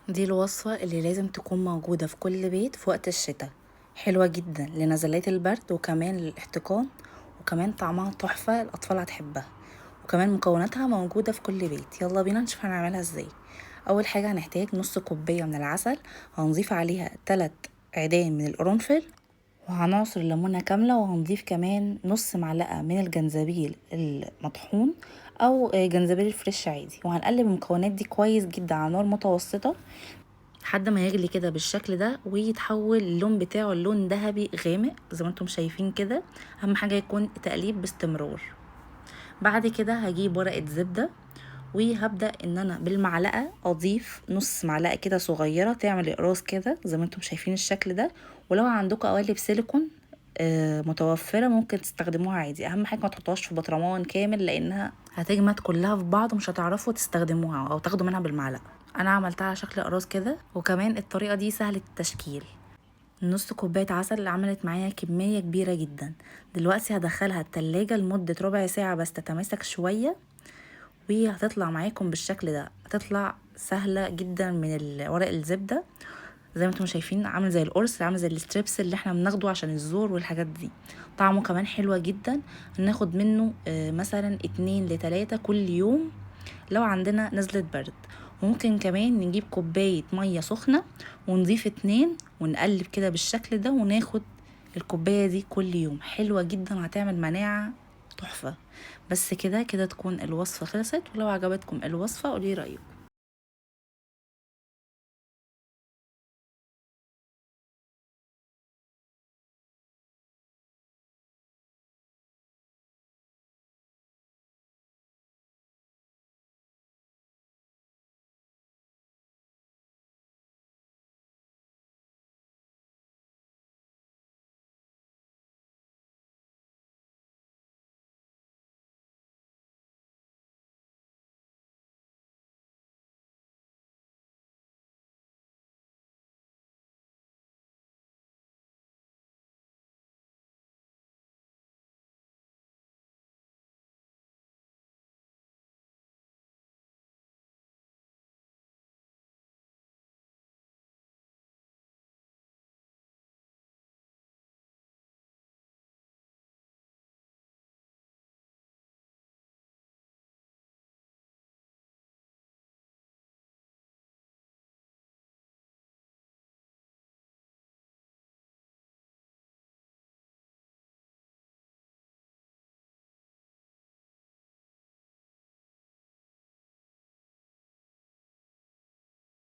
دي الوصفة اللي لازم تكون موجودة في كل بيت في وقت الشتاء. حلوة جدا لنزلات البرد وكمان للاحتقان، وكمان طعمها تحفة، الأطفال هتحبها، وكمان مكوناتها موجودة في كل بيت. يلا بينا نشوف هنعملها ازاي. أول حاجة هنحتاج نص كوباية من العسل، هنضيف عليها 3 عيدان من القرنفل، وهنعصر ليمونة كاملة، وهنضيف كمان نص معلقة من الجنزبيل المطحون أو جنزبيل فريش عادي، وهنقلب المكونات دي كويس جدا على نار متوسطة لحد ما يغلي كده بالشكل ده ويتحول اللون بتاعه اللون ذهبي غامق زي ما انتم شايفين كده. اهم حاجه يكون تقليب باستمرار. بعد كده هجيب ورقه زبده، وهبدا ان انا بالمعلقه اضيف نص معلقه كده صغيره تعمل اقراص كده زي ما انتم شايفين الشكل ده. ولو عندكم قوالب سيليكون متوفره ممكن تستخدموها عادي. اهم حاجه ما تحطوهاش في برطمان كامل لانها هتجمد كلها في بعض ومش هتعرفوا تستخدموها او تاخدوا منها بالمعلقه. انا عملتها على شكل اقراص كده، وكمان الطريقه دي سهله التشكيل. نص كوبايه عسل عملت معايا كميه كبيره جدا. دلوقتي هدخلها التلاجة لمده ربع ساعه بس تتماسك شويه، وهتطلع معاكم بالشكل ده. هتطلع سهله جدا من ورق الزبده زي ما انتم شايفين، عامل زي القرص، عامل زي الستريبس اللي احنا بناخده عشان الزور والحاجات دي. طعمه كمان حلوة جدا. هناخد منه مثلا 2 ل3 كل يوم لو عندنا نزلة برد. ممكن كمان نجيب كوباية مية سخنة ونضيف 2 ونقلب كده بالشكل ده وناخد الكوباية دي كل يوم. حلوة جدا، هتعمل مناعة تحفة. بس كده كده تكون الوصفة خلصت، ولو عجبتكم الوصفة قولي رأيكم.